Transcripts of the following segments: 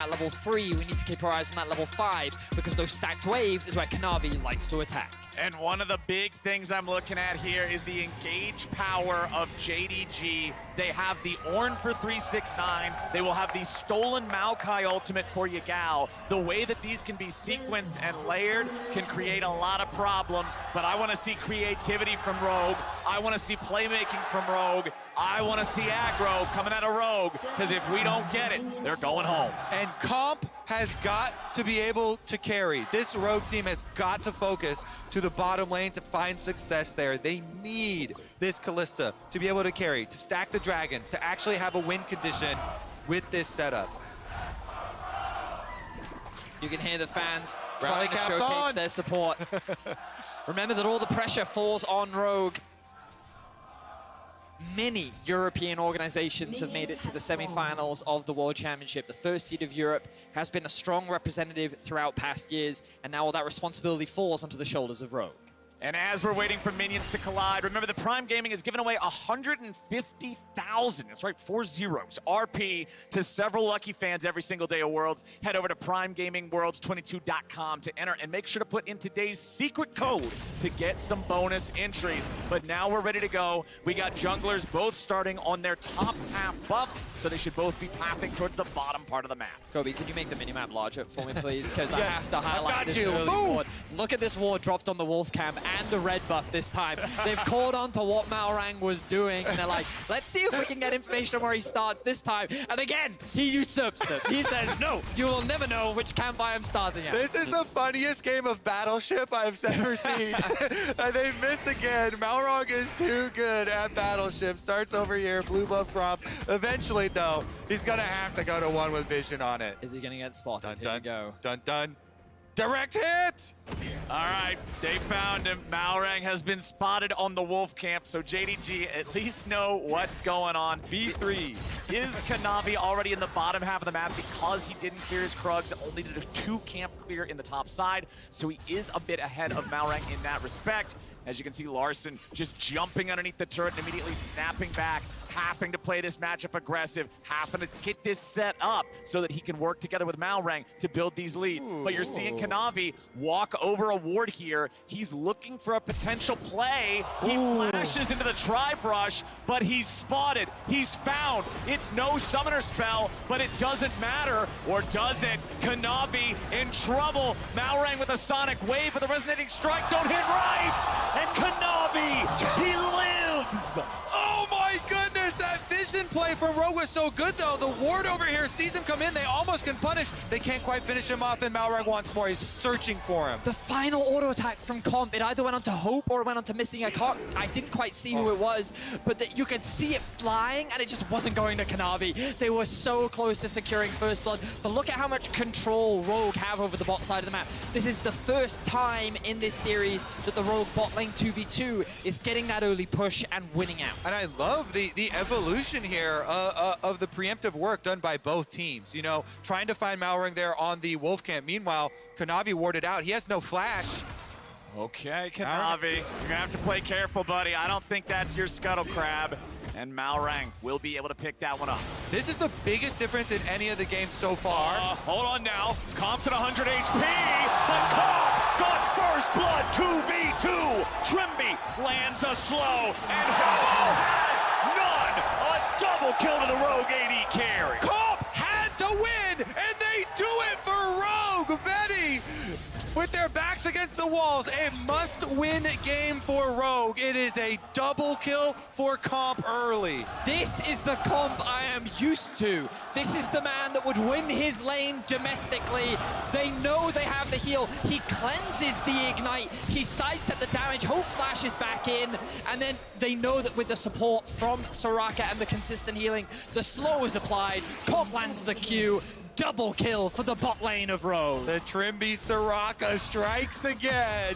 At level 3, we need to keep our eyes on that level 5, because those stacked waves is where Kanavi likes to attack. And one of the big things I'm looking at here is the engage power of JDG. They have the Ornn for 369. They will have the stolen Maokai ultimate for Yagao. The way that these can be sequenced and layered can create a lot of problems, but I want to see creativity from Rogue. I want to see playmaking from Rogue. I want to see aggro coming out of Rogue, because if we don't get it, they're going home. And Comp has got to be able to carry. This Rogue team has got to focus to the bottom lane to find success there. They need this Kalista to be able to carry, to stack the dragons, to actually have a win condition with this setup. You can hear the fans trying to showcase their support. Remember that all the pressure falls on Rogue. Many European organizations have made it to the semifinals of the World Championship. The first seed of Europe has been a strong representative throughout past years, and now all that responsibility falls onto the shoulders of Rogue. And as we're waiting for minions to collide, remember the Prime Gaming has given away 150,000, that's right, 4 zeros, RP to several lucky fans every single day of Worlds. Head over to primegamingworlds22.com to enter and make sure to put in today's secret code to get some bonus entries. But now we're ready to go. We got junglers both starting on their top half buffs, so they should both be pathing towards the bottom part of the map. Kobe, can you make the minimap larger for me, please? Because I have to highlight got this you. early ward. Look at this ward dropped on the Wolf Camp and the red buff this time. They've caught on to what Malrang was doing, and they're like, let's see if we can get information on where he starts this time. And again, he usurps them. He says, no, you will never know which camp I am starting at. This is the funniest game of Battleship I've ever seen. And they miss again. Malrang is too good at Battleship. Starts over here, blue buff crop. Eventually, though, he's going to have to go to one with vision on it. Is he going to get spotted? Dun, Here we go. dun, dun. Direct hit! All right, they found him. Malrang has been spotted on the Wolf Camp, so JDG at least know what's going on. B3. Is Kanavi already in the bottom half of the map because he didn't clear his Krugs, only did a 2 camp clear in the top side, so he is a bit ahead of Malrang in that respect. As you can see, Larson just jumping underneath the turret and immediately snapping back, having to play this matchup aggressive, having to get this set up so that he can work together with Malrang to build these leads. Ooh. But you're seeing Kanavi walk over a ward here. He's looking for a potential play. He flashes into the tri-brush, but he's spotted. He's found. It's no summoner spell, but it doesn't matter, or does it? Kanavi in trouble. Malrang with a sonic wave, but the resonating strike don't hit right. And Kanavi, he lives! Oh my goodness, that vision play from Rogue was so good though. The ward over here sees him come in, they almost can punish. They can't quite finish him off, and Malrang wants more. He's searching for him. The final auto attack from Comp, it either went on to Hope or it went on to Missing a Cock. I didn't quite see who it was, but you could see it flying, and it just wasn't going to Kanavi. They were so close to securing first blood, but look at how much control Rogue have over the bot side of the map. This is the first time in this series that the Rogue bot lane 2v2 is getting that early push and winning out. And I love the evolution here of the preemptive work done by both teams. You know, trying to find Malrang there on the Wolf Camp. Meanwhile, Kanavi warded out. He has no flash. Okay, Kanavi, you're gonna have to play careful, buddy. I don't think that's your scuttle crab. And Malrang will be able to pick that one up. This is the biggest difference in any of the games so far. Hold on now. Comp's at 100 HP, but Comp got first blood 2v2. Trimby lands a slow, and Hello has none. A double kill to the Rogue AD carry. Comp had to win, and they do it for Rogue. Vetty, with their backs against the walls, a must-win game for Rogue. It is a double kill for Comp early. This is the Comp I am used to. This is the man that would win his lane domestically. They know they have the heal. He cleanses the ignite. He sidesteps the damage. Hope flashes back in. And then they know that with the support from Soraka and the consistent healing, the slow is applied. Comp lands the Q. Double kill for the bot lane of Rogue. The Trimby Soraka strikes again.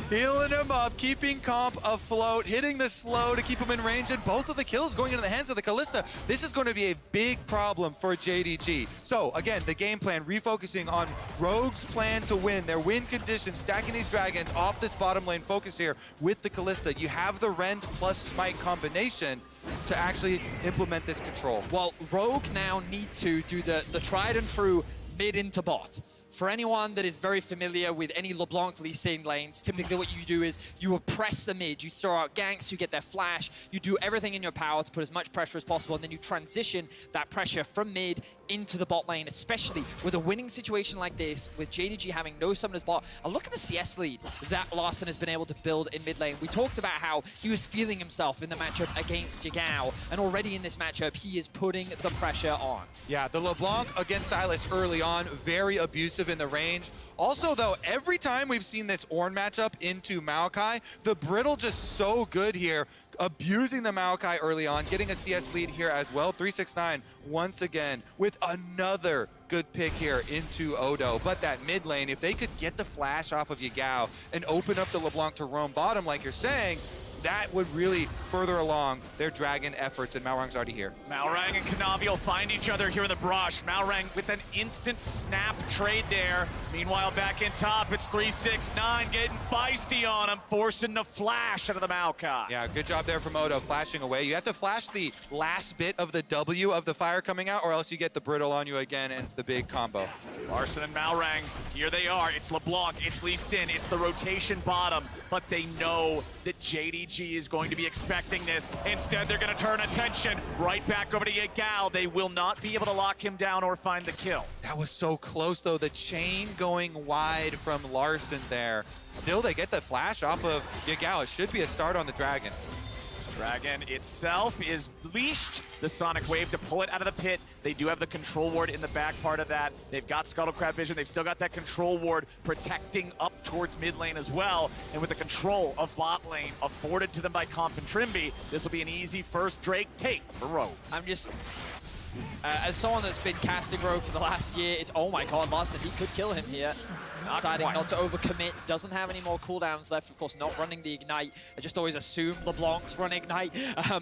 Healing him up, keeping Comp afloat, hitting the slow to keep him in range, and both of the kills going into the hands of the Kalista. This is going to be a big problem for JDG. So again, the game plan, refocusing on Rogue's plan to win, their win conditions, stacking these dragons off this bottom lane focus here with the Kalista. You have the Rend plus Smite combination to actually implement this control. Well, Rogue now need to do the tried and true mid into bot. For anyone that is very familiar with any LeBlanc Lee Sin lanes, typically what you do is you oppress the mid, you throw out ganks, you get their flash, you do everything in your power to put as much pressure as possible, and then you transition that pressure from mid into the bot lane, especially with a winning situation like this, with JDG having no summoners bot. And look at the CS lead that Larssen has been able to build in mid lane. We talked about how he was feeling himself in the matchup against Jigao, and already in this matchup, he is putting the pressure on. Yeah, the LeBlanc against Silas early on, very abusive in the range. Also, though, every time we've seen this Ornn matchup into Maokai, the Brittle just so good here, abusing the Maokai early on, getting a CS lead here as well. 369 once again with another good pick here into Odo. But that mid lane, if they could get the flash off of Yagao and open up the LeBlanc to roam bottom, like you're saying, that would really further along their Dragon efforts, and Malrang's already here. Malrang and Kanavi will find each other here in the brush. Malrang with an instant snap trade there. Meanwhile, back in top, it's 369 getting feisty on him, forcing the flash out of the Maokai. Yeah, good job there from Odo, flashing away. You have to flash the last bit of the W of the fire coming out, or else you get the Brittle on you again, and it's the big combo. Larssen and Malrang, here they are. It's LeBlanc, it's Lee Sin, it's the rotation bottom, but they know that JDG is going to be expecting this. Instead, they're going to turn attention right back over to Yagao. They will not be able to lock him down or find the kill. That was so close, though. The chain going wide from Larssen there. Still, they get the flash off of Yagao. It should be a start on the Dragon. Dragon itself is leashed the Sonic Wave to pull it out of the pit. They do have the control ward in the back part of that. They've got Scuttle Crab Vision. They've still got that control ward protecting up towards mid lane as well. And with the control of bot lane afforded to them by Comp and Trimby, this will be an easy first Drake take for Rogue. I'm just... as someone that's been casting Rogue for the last year, it's, oh my god, Larssen, he could kill him here. Deciding not to overcommit, doesn't have any more cooldowns left, of course not running the Ignite. I just always assume LeBlanc's run Ignite,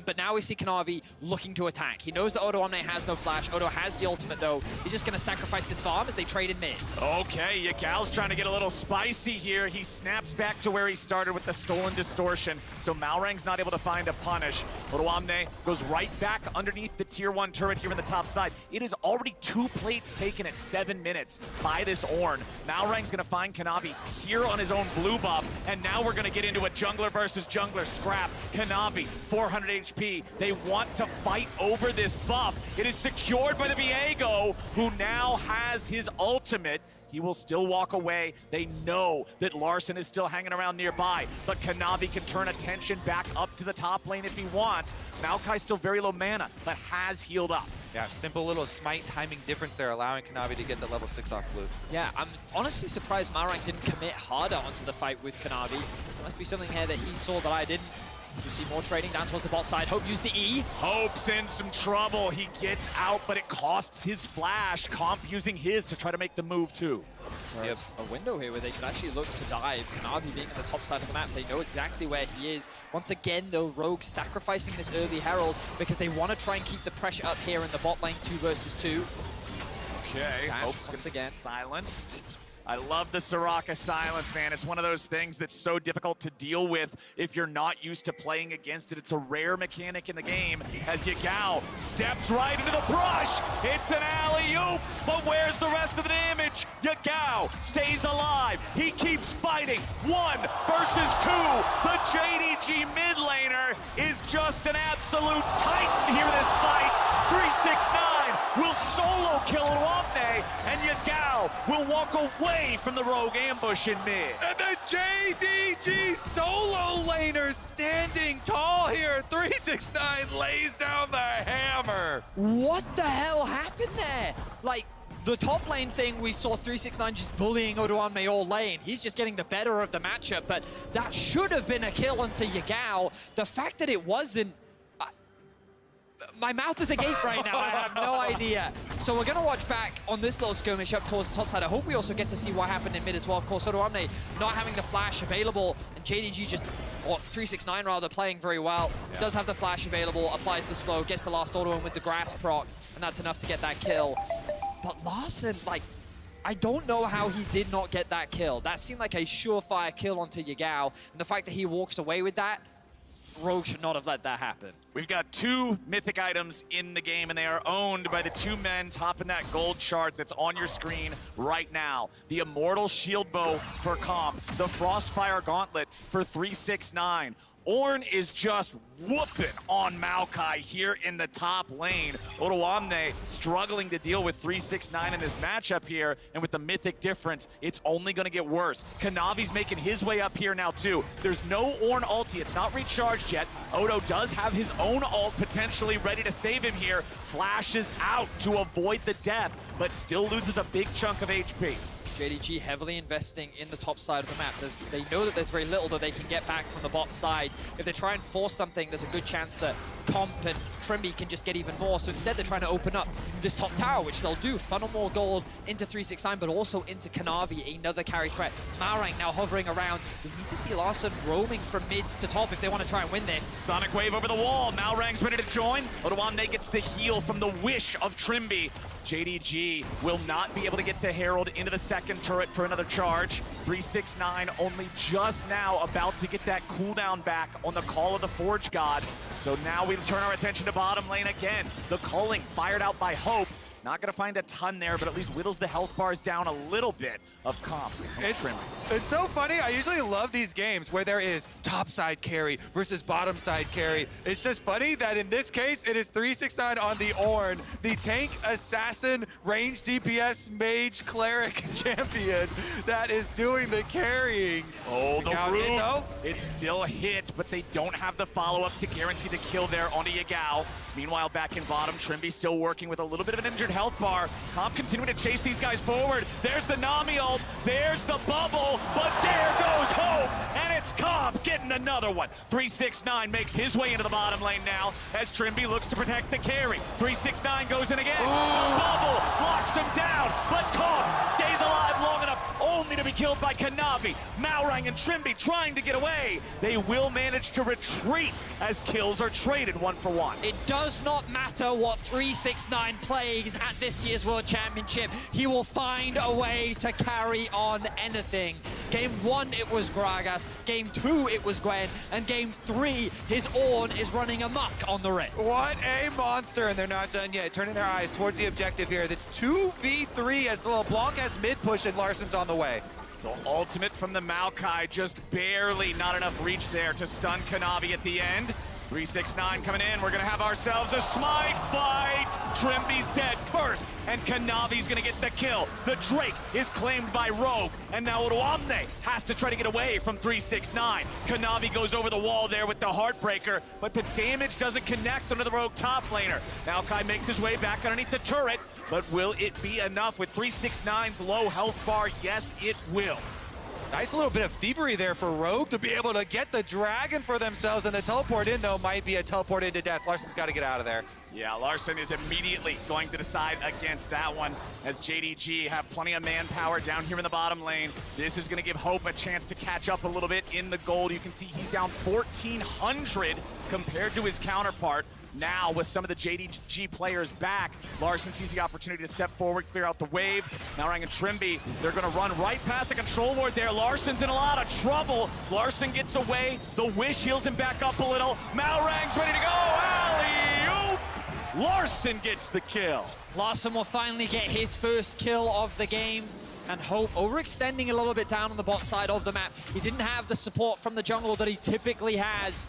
but now we see Kanavi looking to attack. He knows that Odo Omne has no flash. Odo has the ultimate though. He's just going to sacrifice this farm as they trade in mid. Okay, Yagao's trying to get a little spicy here. He snaps back to where he started with the stolen distortion, so Malrang's not able to find a punish. Odo Omne goes right back underneath the tier 1 turret here in the top side. It is already 2 plates taken at 7 minutes by this Ornn. Malrang's gonna find Kanavi here on his own blue buff, and now we're gonna get into a jungler versus jungler scrap. Kanavi, 400 HP. They want to fight over this buff. It is secured by the Viego, who now has his ultimate. He will still walk away. They know that Larssen is still hanging around nearby, but Kanavi can turn attention back up to the top lane if he wants. Maokai's still very low mana, but has healed up. Yeah, simple little smite timing difference there, allowing Kanavi to get the level 6 off blue. Yeah, I'm honestly surprised Malrang didn't commit harder onto the fight with Kanavi. There must be something here that he saw that I didn't. You see more trading down towards the bot side. Hope used the E. Hope's in some trouble. He gets out, but it costs his flash. Comp using his to try to make the move too. There's a window here where they could actually look to dive. Kanavi being on the top side of the map, they know exactly where he is. Once again, though, Rogue sacrificing this early Herald because they want to try and keep the pressure up here in the bot lane 2 versus 2. Okay, Dash Hope's once again silenced. I love the Soraka silence, man. It's one of those things that's so difficult to deal with if you're not used to playing against it. It's a rare mechanic in the game as Yagao steps right into the brush. It's an alley-oop, but where's the rest of the damage? Yagao stays alive. He keeps fighting. 1 versus 2. The JDG mid laner is just an absolute titan here in this fight. 369 will solo kill Omne, and Yagao will walk away from the Rogue ambush in mid. And the JDG solo laner standing tall here. 369 lays down the hammer. What the hell happened there? Like, the top lane thing, we saw 369 just bullying Odo Omne all lane. He's just getting the better of the matchup, but that should have been a kill onto Yagao. The fact that it wasn't, my mouth is agape right now. I have no idea. So we're going to watch back on this little skirmish up towards the top side. I hope we also get to see what happened in mid as well. Of course, Odo Omne not having the flash available, and JDG just, or 369 rather, playing very well. Yeah. Does have the flash available, applies the slow, gets the last auto in with the grass proc, and that's enough to get that kill. But Larssen, like, I don't know how he did not get that kill. That seemed like a surefire kill onto Yagao, and the fact that he walks away with that, Rogue should not have let that happen. We've got 2 mythic items in the game, and they are owned by the 2 men topping that gold chart that's on your screen right now. The Immortal Shield Bow for Comp, the Frostfire Gauntlet for 369. Ornn is just whooping on Maokai here in the top lane. Odoamne struggling to deal with 369 in this matchup here, and with the mythic difference, it's only going to get worse. Kanavi's making his way up here now too. There's no Ornn ulti, it's not recharged yet. Odo does have his own ult potentially ready to save him here. Flashes out to avoid the death, but still loses a big chunk of HP. JDG heavily investing in the top side of the map. They know that there's very little that they can get back from the bot side. If they try and force something, there's a good chance that Comp and Trimby can just get even more. So instead, they're trying to open up this top tower, which they'll do. Funnel more gold into 369, but also into Kanavi, another carry threat. Malrang now hovering around. We need to see Larssen roaming from mids to top if they want to try and win this. Sonic Wave over the wall. Malrang's ready to join. Odoamne gets the heal from the wish of Trimby. JDG will not be able to get the Herald into the second turret for another charge. 369 only just now about to get that cooldown back on the Call of the Forge God. So now we turn our attention to bottom lane again. The culling fired out by Hope. Not going to find a ton there, but at least whittles the health bars down a little bit of Comp. It's so funny. I usually love these games where there is top side carry versus bottom side carry. It's just funny that in this case, it is 369 on the Ornn, the tank, assassin, range DPS, mage, cleric champion that is doing the carrying. Oh, the root. though. It's still hit, but they don't have the follow-up to guarantee the kill there onto Yagao. Meanwhile, back in bottom, Trimby still working with a little bit of an injured health bar. Comp continuing to chase these guys forward. There's the Nami ult, there's the bubble, but there goes Hope, and it's Comp getting another one. 369 makes his way into the bottom lane now as Trimby looks to protect the carry. 369 goes in again. The bubble locks him down, but Comp stays alive long enough only to be killed by Kanavi. Malrang and Trimby trying to get away. They will manage to retreat as kills are traded 1 for 1. It does not matter what 369 plays at this year's World Championship. He will find a way to carry on anything. Game 1, it was Gragas. Game 2, it was Gwen. And Game 3, his Ornn is running amok on the ring. What a monster, and they're not done yet. Turning their eyes towards the objective here. That's 2v3 as the LeBlanc has mid push and Larsen's on the way. The ultimate from the Maokai, just barely not enough reach there to stun Kanavi at the end. 369 coming in. We're going to have ourselves a smite fight. Trimby's dead first, and Kanavi's going to get the kill. The Drake is claimed by Rogue, and now Odoamne has to try to get away from 369. Kanavi goes over the wall there with the Heartbreaker, but the damage doesn't connect onto the Rogue top laner. Maokai makes his way back underneath the turret, but will it be enough with 369's low health bar? Yes, it will. Nice little bit of thievery there for Rogue to be able to get the dragon for themselves, and the teleport in, though, might be a teleport into death. Larsen's got to get out of there. Yeah, Larssen is immediately going to decide against that one as JDG have plenty of manpower down here in the bottom lane. This is going to give Hope a chance to catch up a little bit in the gold. You can see he's down 1,400 compared to his counterpart. Now, with some of the JDG players back, Larssen sees the opportunity to step forward, clear out the wave. Malrang and Trimby, they're going to run right past the control ward there. Larsen's in a lot of trouble. Larssen gets away. The wish heals him back up a little. Malrang's ready to go. Alley-oop! Larssen gets the kill. Larssen will finally get his first kill of the game. And Hope overextending a little bit down on the bot side of the map. He didn't have the support from the jungle that he typically has.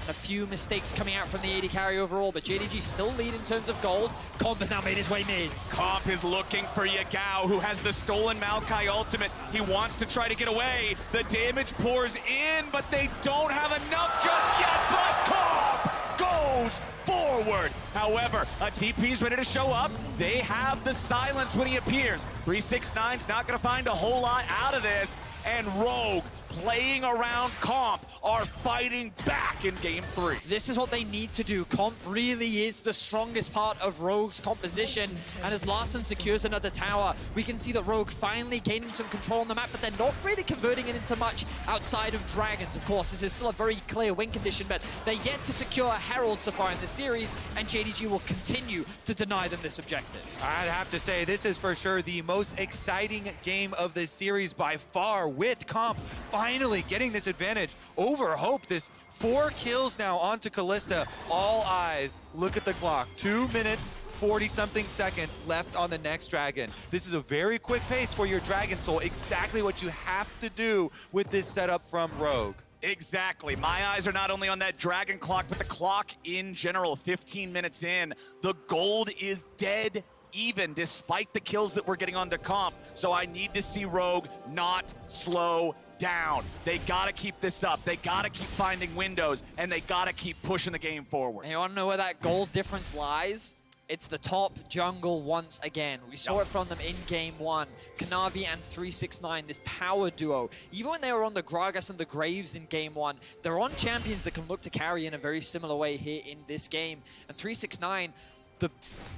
A few mistakes coming out from the AD carry overall, but JDG still lead in terms of gold. Comp has now made his way mid. Comp is looking for Yagao, who has the stolen Maokai ultimate. He wants to try to get away. The damage pours in, but they don't have enough just yet, but Comp goes forward. However, a TP's ready to show up. They have the silence when he appears. 369's not going to find a whole lot out of this, and Rogue, playing around Comp, are fighting back in Game 3. This is what they need to do. Comp really is the strongest part of Rogue's composition, and as Larssen secures another tower, we can see that Rogue finally gaining some control on the map, but they're not really converting it into much outside of Dragons. Of course, this is still a very clear win condition, but they're yet to secure a Herald so far in this series, and JDG will continue to deny them this objective. I'd have to say, this is for sure the most exciting game of this series by far, with Comp finally getting this advantage over Hope. This 4 kills now onto Kalista. All eyes, look at the clock. 2 minutes, 40-something seconds left on the next dragon. This is a very quick pace for your Dragon Soul. Exactly what you have to do with this setup from Rogue. Exactly. My eyes are not only on that dragon clock, but the clock in general. 15 minutes in, the gold is dead even despite the kills that we're getting onto comp. So I need to see Rogue not slow down. They gotta keep this up. They gotta keep finding windows, and they gotta keep pushing the game forward. And you wanna know where that gold difference lies? It's the top jungle once again. We saw it from them in game 1. Kanavi and 369, this power duo. Even when they were on the Gragas and the Graves in game 1, they're on champions that can look to carry in a very similar way here in this game. And 369,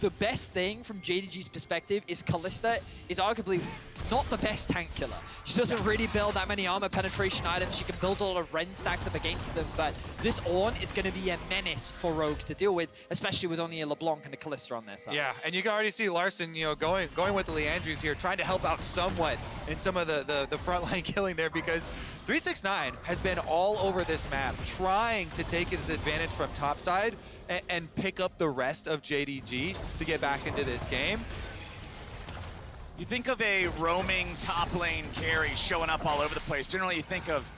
the best thing from JDG's perspective is Kalista is arguably not the best tank killer. She doesn't really build that many armor penetration items. She can build a lot of Ren stacks up against them, but this Ornn is going to be a menace for Rogue to deal with, especially with only a LeBlanc and a Kalista on their side. Yeah, and you can already see Larson, you know, going with the Leandries here, trying to help out somewhat in some of the frontline killing there, because 369 has been all over this map, trying to take his advantage from topside and pick up the rest of JDG to get back into this game. You think of a roaming top lane carry showing up all over the place. Generally, you think of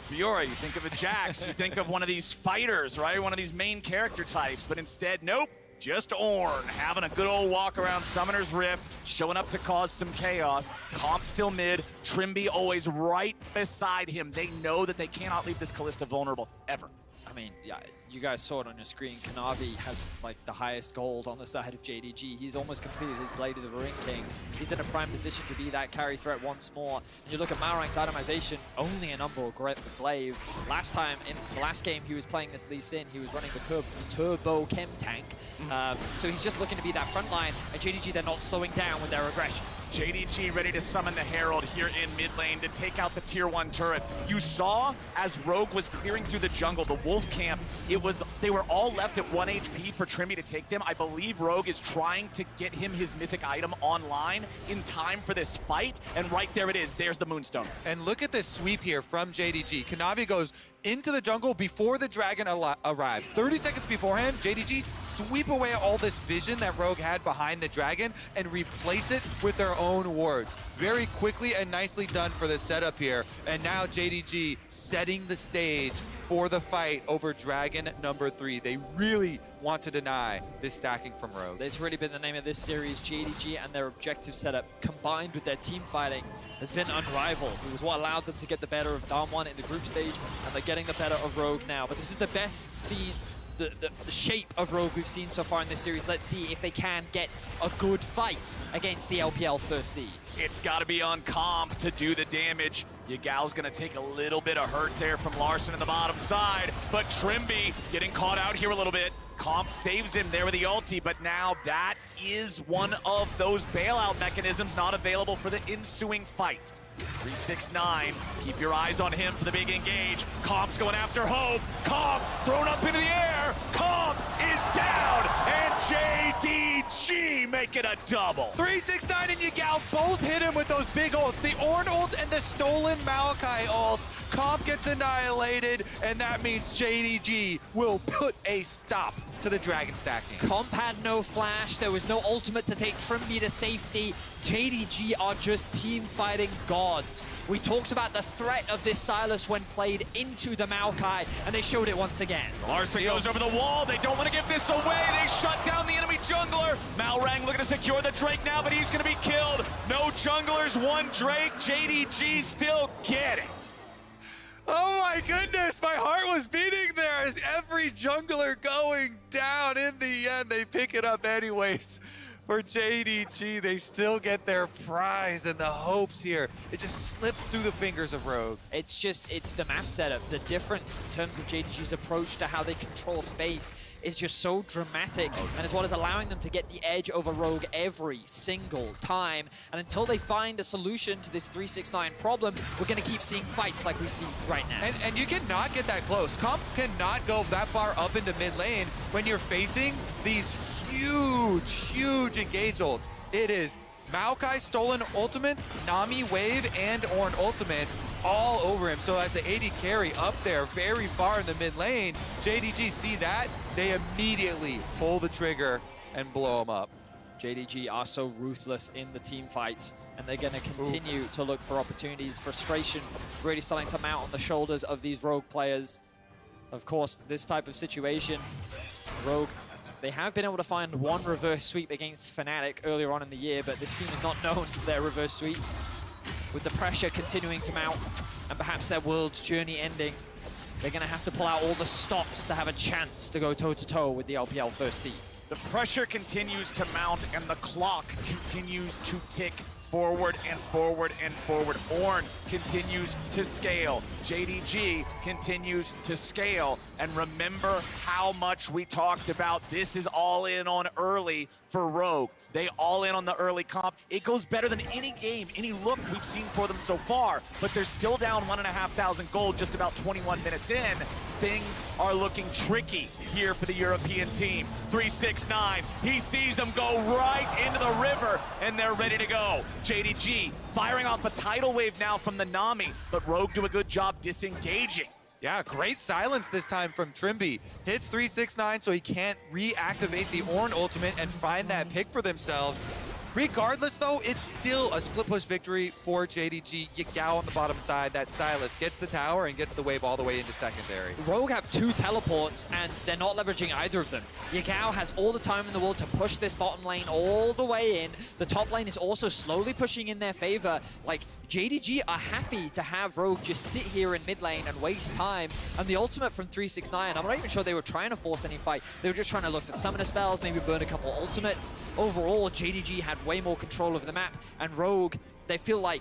Fiora, you think of a Jax, you think of one of these fighters, right? One of these main character types, but instead, nope. Just Ornn having a good old walk around Summoner's Rift, showing up to cause some chaos. Comp still mid, Trimby always right beside him. They know that they cannot leave this Kalista vulnerable, ever. I mean, yeah, you guys saw it on your screen. Kanavi has like the highest gold on the side of JDG. He's almost completed his Blade of the Ruin King. He's in a prime position to be that carry threat once more. And you look at Malrang's itemization, only an Umbral Glaive. Last time, in the last game he was playing this Lee Sin, he was running the Turbo Chem tank. So he's just looking to be that front line, and JDG, they're not slowing down with their aggression. JDG ready to summon the Herald here in mid lane to take out the tier 1 turret. You saw as Rogue was clearing through the jungle, the Wolf camp, they were all left at 1 HP for Trimby to take them. I believe Rogue is trying to get him his mythic item online in time for this fight, and right there it is. There's the Moonstone. And look at this sweep here from JDG. Kanavi goes into the jungle before the dragon arrives. 30 seconds beforehand, JDG sweep away all this vision that Rogue had behind the dragon and replace it with their own wards. Very quickly and nicely done for the setup here. And now JDG setting the stage for the fight over dragon number 3. They really want to deny this stacking from Rogue. It's really been the name of this series. JDG and their objective setup combined with their team fighting has been unrivaled. It was what allowed them to get the better of Damwon in the group stage, and they're getting the better of Rogue now. But this is the best scene, the shape of Rogue we've seen so far in this series. Let's see if they can get a good fight against the LPL first seed. It's got to be on Comp to do the damage. Yagal's going to take a little bit of hurt there from Larson in the bottom side, but Trimby getting caught out here a little bit. Comp saves him there with the ulti, but now that is one of those bailout mechanisms not available for the ensuing fight. 369, keep your eyes on him for the big engage. Comp's going after Hope. Comp thrown up into the air. Comp is down, and JDG make it a double. 369 and Yagal both hit him with those big ults. The Ornn ult and the stolen Maokai ult. Comp gets annihilated, and that means JDG will put a stop to the dragon stacking. Comp had no flash, there was no ultimate to take Trimby to safety. JDG are just team fighting gods. We talked about the threat of this Sylas when played into the Maokai, and they showed it once again. Larson goes over the wall. They don't want to give this away. They shut down the enemy jungler. Malrang looking to secure the Drake now, but he's going to be killed. No junglers, one Drake. JDG still get it. Oh my goodness, my heart was beating there as every jungler going down. In the end, they pick it up anyways. For JDG, they still get their prize, and the hopes here, it just slips through the fingers of Rogue. It's the map setup. The difference in terms of JDG's approach to how they control space is just so dramatic, and as well as allowing them to get the edge over Rogue every single time. And until they find a solution to this 369 problem, we're going to keep seeing fights like we see right now. And you cannot get that close. Comp cannot go that far up into mid lane when you're facing these huge engage ults. It is Maokai stolen ultimate, Nami wave, and Ornn ultimate all over him. So as the AD carry up there very far in the mid lane, JDG see that, they immediately pull the trigger and blow him up. JDG are so ruthless in the team fights, and they're going to continue to look for opportunities. Frustration really starting to mount on the shoulders of these Rogue players. Of course, this type of situation, Rogue, they have been able to find one reverse sweep against Fnatic earlier on in the year, but this team is not known for their reverse sweeps. With the pressure continuing to mount, and perhaps their world's journey ending, they're going to have to pull out all the stops to have a chance to go toe-to-toe with the LPL first seed. The pressure continues to mount and the clock continues to tick forward and forward and forward. Ornn continues to scale. JDG continues to scale. And remember how much we talked about this is all in on early for Rogue. They all in on the early comp. It goes better than any game, any look we've seen for them so far, but they're still down 1,500 gold just about 21 minutes in. Things are looking tricky here for the European team. 369, he sees them go right into the river, and they're ready to go. JDG firing off a tidal wave now from the Nami, but Rogue do a good job disengaging. Yeah, great silence this time from Trimby. Hits 369 so he can't reactivate the Ornn ultimate and find that pick for themselves. Regardless, though, it's still a split push victory for JDG. Yagao on the bottom side, that Silas gets the tower and gets the wave all the way into secondary. Rogue have 2 teleports, and they're not leveraging either of them. Yagao has all the time in the world to push this bottom lane all the way in. The top lane is also slowly pushing in their favor. Like, JDG are happy to have Rogue just sit here in mid lane and waste time. And the ultimate from 369, I'm not even sure they were trying to force any fight. They were just trying to look for summoner spells, maybe burn a couple ultimates. Overall, JDG had way more control of the map, and Rogue, they feel like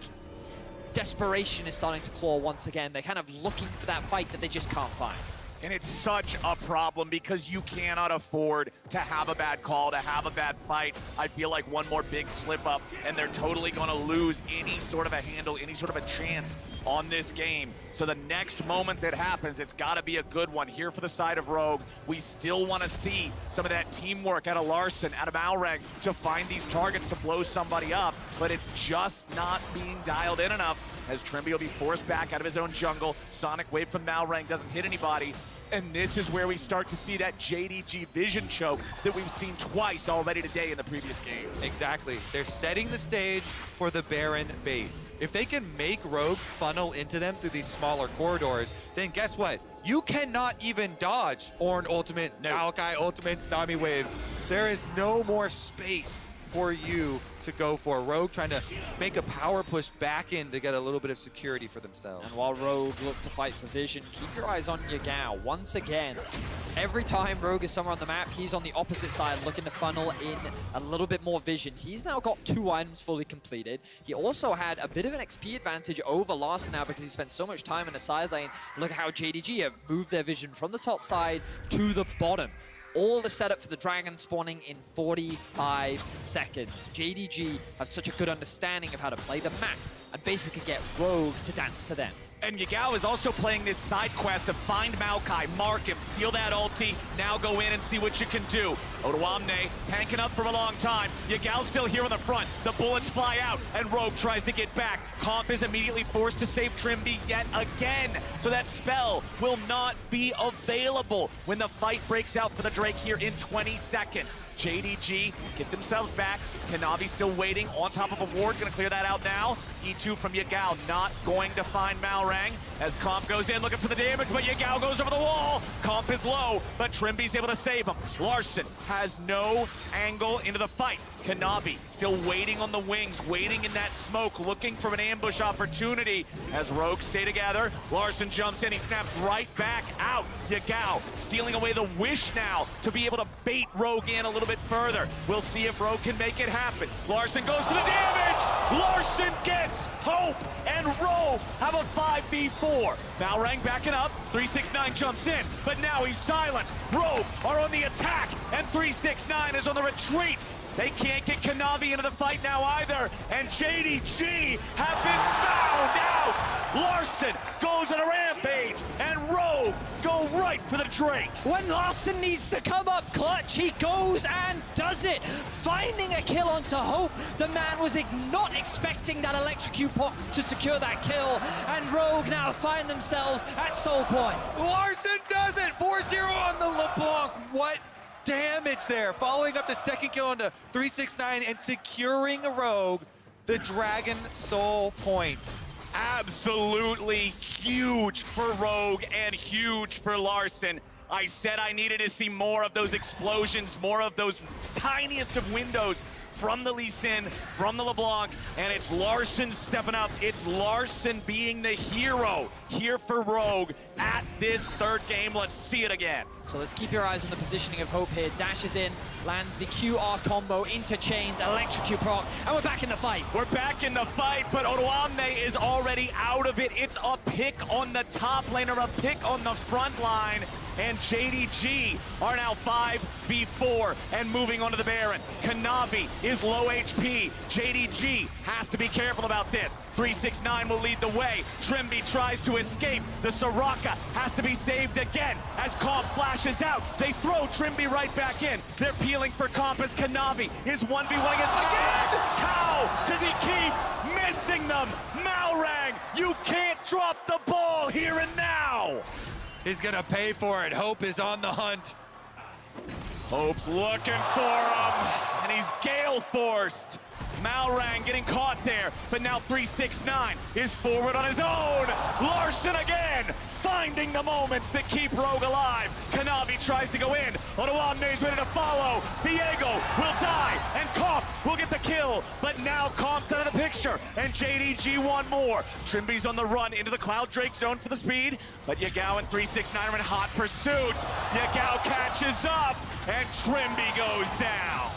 desperation is starting to claw once again. They're kind of looking for that fight that they just can't find. And it's such a problem because you cannot afford to have a bad call, to have a bad fight. I feel like one more big slip up and they're totally going to lose any sort of a handle, any sort of a chance on this game. So the next moment that happens, it's got to be a good one. Here for the side of Rogue, we still want to see some of that teamwork out of Larssen, out of Malrang to find these targets to blow somebody up, but it's just not being dialed in enough as Trimby will be forced back out of his own jungle. Sonic wave from Malrang doesn't hit anybody. And this is where we start to see that JDG vision choke that we've seen twice already today in the previous games. Exactly. They're setting the stage for the Baron bait. If they can make Rogue funnel into them through these smaller corridors, then guess what? You cannot even dodge Ornn ultimate, Maokai ultimates, Nami waves. There is no more space for you to go for. Rogue trying to make a power push back in to get a little bit of security for themselves. And while Rogue look to fight for vision, keep your eyes on Yagao. Once again, every time Rogue is somewhere on the map, he's on the opposite side looking to funnel in a little bit more vision. He's now got 2 items fully completed. He also had a bit of an XP advantage over Larssen now because he spent so much time in the side lane. Look at how JDG have moved their vision from the top side to the bottom. All the setup for the dragon spawning in 45 seconds. JDG have such a good understanding of how to play the map and basically get Rogue to dance to them. And Yagao is also playing this side quest to find Maokai, mark him, steal that ulti, now go in and see what you can do. Odoamne tanking up for a long time. Yagao's still here on the front. The bullets fly out, and Rogue tries to get back. Comp is immediately forced to save Trimby yet again, so that spell will not be available when the fight breaks out for the Drake here in 20 seconds. JDG get themselves back. Kanavi still waiting on top of a ward, gonna clear that out now. E2 from Yagao, not going to find Malrang as Comp goes in looking for the damage, but Yagao goes over the wall. Comp is low, but Trimby's able to save him. Larssen has no angle into the fight. Kanavi still waiting on the wings, waiting in that smoke, looking for an ambush opportunity as Rogue stay together. Larssen jumps in, he snaps right back out. Yagao stealing away the wish now to be able to bait Rogue in a little bit further. We'll see if Rogue can make it happen. Larssen goes for the damage! Larssen gets hope, and Rogue have a 5v4. Malrang backing up, 369 jumps in, but now he's silenced. Rogue are on the attack, and 369 is on the retreat. They can't get Kanavi into the fight now either, and JDG have been found out! Larssen goes on a rampage, and Rogue go right for the Drake. When Larson needs to come up clutch, he goes and does it. Finding a kill onto Hope. The man was not expecting that electrocute pot to secure that kill. And Rogue now find themselves at soul point. Larson does it! 4-0 on the LeBlanc. What damage there. Following up the second kill onto 369 and securing Rogue the Dragon Soul point. Absolutely huge for Rogue and huge for Larson. I said I needed to see more of those explosions, more of those tiniest of windows from the Lee Sin, from the LeBlanc, and it's Larson stepping up. It's Larson being the hero here for Rogue at this third game. Let's see it again. So let's keep your eyes on the positioning of Hope here. Dashes in, lands the QR combo into chains, electrocute proc, and we're back in the fight. We're back in the fight, but Odoamne is already out of it. It's a pick on the top laner, a pick on the front line, and JDG are now 5v4 and moving onto the Baron. Kanavi is low HP. JDG has to be careful about this. 369 will lead the way. Trimby tries to escape. The Soraka has to be saved again as Comp flashes out. They throw Trimby right back in. They're peeling for Comp as Kanavi is 1v1 against again. How does he keep missing them? Malrang, you can't drop the ball here and now. He's gonna pay for it. Hope is on the hunt. Hope's looking for him, and he's gale forced. Malrang getting caught there, but now 369 is forward on his own. Larson again, finding the moments that keep Rogue alive. Kanavi tries to go in. Odoamne's ready to follow. Viego will die, and Comp will get the kill. But now Comp's out of the picture, and JDG one more. Trimby's on the run into the Cloud Drake zone for the speed, but Yagao and 369 are in hot pursuit. Yagao catches up, and Trimby goes down.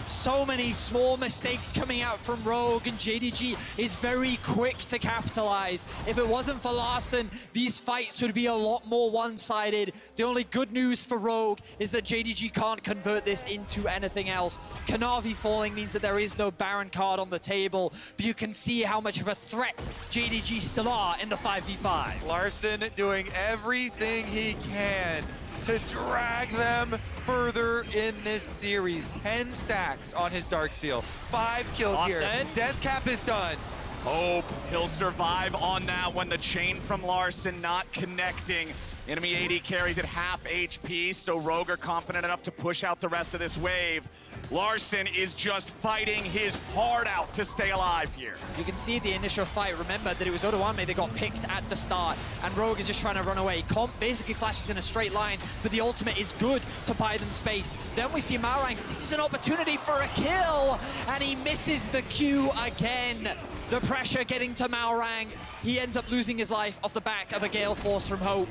So many small mistakes coming out from Rogue, and JDG is very quick to capitalize. If it wasn't for Larson, these fights would be a lot more one-sided. The only good news for Rogue is that JDG can't convert this into anything else. Kanavi falling means that there is no Baron card on the table, but you can see how much of a threat JDG still are in the 5v5. Larson doing everything he can to drag them further in this series. 10 stacks on his Darksteel. 5 kills here. Death cap is done. Hope he'll survive on that one. The chain from Larson not connecting. Enemy AD carries at half HP, so Rogue are confident enough to push out the rest of this wave. Larson is just fighting his heart out to stay alive here. You can see the initial fight. Remember that it was Odoamne that got picked at the start, and Rogue is just trying to run away. Comp basically flashes in a straight line, but the ultimate is good to buy them space. Then we see Malrang. This is an opportunity for a kill, and he misses the Q again. The pressure getting to Malrang. He ends up losing his life off the back of a Gale Force from Hope.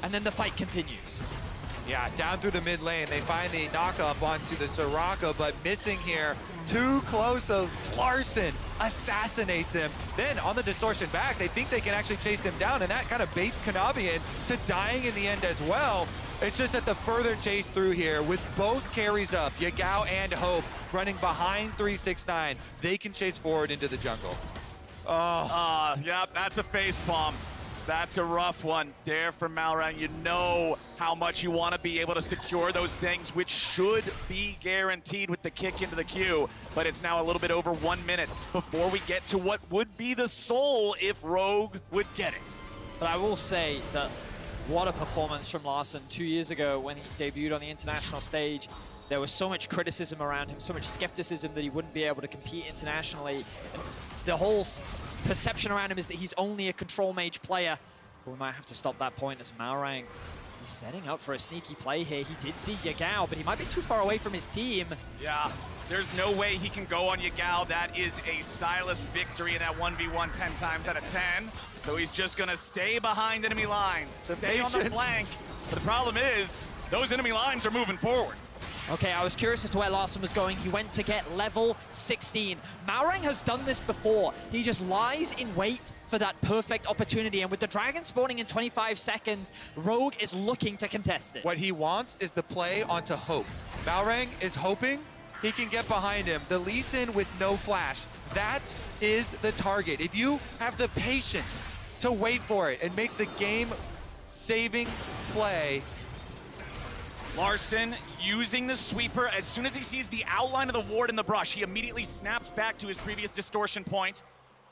And then the fight continues. Yeah, down through the mid lane. They find the knock-up onto the Soraka, but missing here. Too close of Larson assassinates him. Then on the distortion back, they think they can actually chase him down, and that kind of baits Kanavi in to dying in the end as well. It's just that the further chase through here with both carries up, Yagao and Hope running behind 369, they can chase forward into the jungle. Yeah, that's a facepalm. That's a rough one there from Malrang. You know how much you want to be able to secure those things, which should be guaranteed with the kick into the queue. But it's now a little bit over 1 minute before we get to what would be the soul if Rogue would get it. But I will say that what a performance from Larson 2 years ago when he debuted on the international stage. There was so much criticism around him, so much skepticism that he wouldn't be able to compete internationally. And the whole perception around him is that he's only a control mage player. But we might have to stop that point as Malrang, he's setting up for a sneaky play here. He did see Yagao, but he might be too far away from his team. Yeah, there's no way he can go on Yagao. That is a Silas victory in that 1v1 10 times out of 10. So he's just gonna stay behind enemy lines, stay on the flank. But the problem is, those enemy lines are moving forward. Okay, I was curious as to where Larson was going. He went to get level 16. Malrang has done this before. He just lies in wait for that perfect opportunity. And with the dragon spawning in 25 seconds, Rogue is looking to contest it. What he wants is the play onto Hope. Malrang is hoping he can get behind him. The Lee Sin with no flash. That is the target. If you have the patience to wait for it and make the game-saving play, Larson using the sweeper. As soon as he sees the outline of the ward in the brush, he immediately snaps back to his previous distortion point.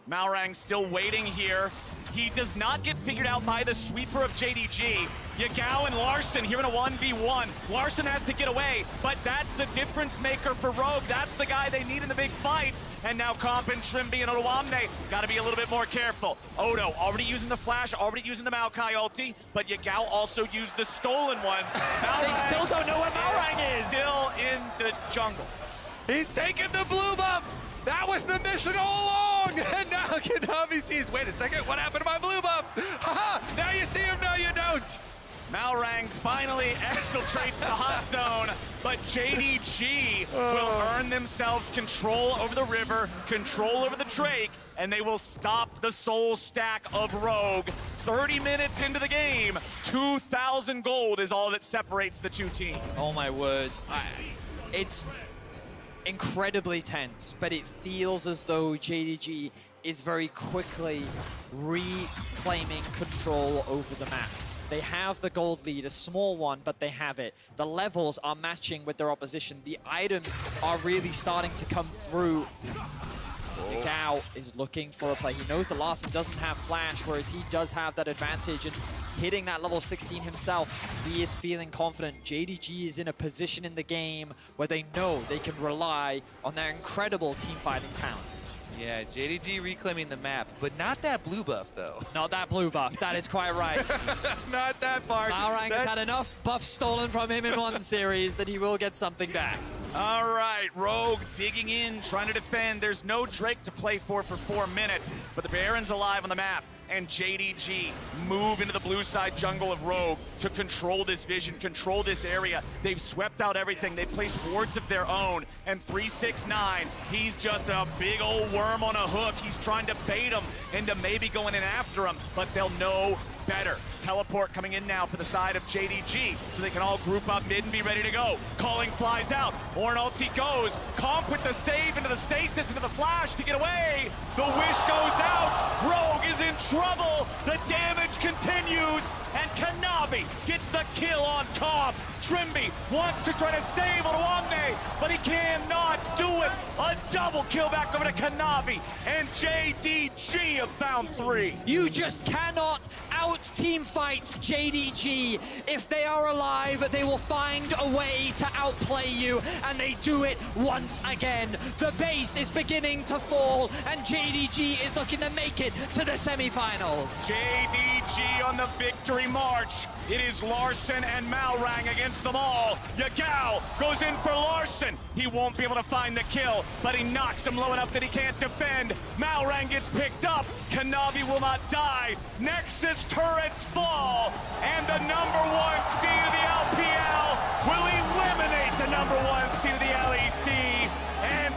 Malrang still waiting here. He does not get figured out by the sweeper of JDG. Yagao and Larson here in a 1v1. Larson has to get away, but that's the difference maker for Rogue. That's the guy they need in the big fights. And now Comp and Trimby and Odoamne got to be a little bit more careful. Odo already using the flash, already using the Maokai ulti, but Yagao also used the stolen one. They still don't know where Malrang is. Still in the jungle. He's taking the blue buff! That was the mission all along! And now Kanavi sees, wait a second, what happened to my blue buff? Haha! Now you see him, now you don't! Malrang finally exfiltrates the hot zone, but JDG will earn themselves control over the river, control over the Drake, and they will stop the soul stack of Rogue. 30 minutes into the game, 2,000 gold is all that separates the two teams. Oh my word. It's incredibly tense, but it feels as though JDG is very quickly reclaiming control over the map. They have the gold lead, a small one, but they have it. The levels are matching with their opposition. The items are really starting to come through. Yagao is looking for a play. He knows that Larson doesn't have flash, whereas he does have that advantage. And hitting that level 16 himself, he is feeling confident. JDG is in a position in the game where they know they can rely on their incredible team fighting talents. Yeah, JDG reclaiming the map, but not that blue buff, though. Not that blue buff, that is quite right. Not that part. Malrang has had enough buffs stolen from him in one series that he will get something back. All right, Rogue digging in, trying to defend. There's no Drake to play for 4 minutes, but the Baron's alive on the map. And JDG move into the blue side jungle of Rogue to control this vision, control this area. They've swept out everything. They've placed wards of their own. And 369, he's just a big old worm on a hook. He's trying to bait him into maybe going in after him, but they'll know better. Teleport coming in now for the side of JDG, so they can all group up mid and be ready to go. Calling flies out. Ornn ulti goes. Comp with the save into the stasis, into the flash to get away. The wish goes out. Rogue is in trouble. The damage continues, and Kanavi gets the kill on Comp. Trimby wants to try to save Odoamne, but he cannot do it. A double kill back over to Kanavi, and JDG have found 3. You just cannot out-team fight JDG. If they are alive, they will find a way to outplay you, and they do it once again. The base is beginning to fall, and JDG is looking to make it to the semifinals. JDG on the victory march. It is Larson and Malrang against them all. Yagao goes in for Larson. He won't be able to find the kill, but he knocks him low enough that he can't defend. Malrang gets picked up. Kanavi will not die. Nexus turrets fall, and the #1 seed of the LPL will eliminate the #1 seed of the LEC. And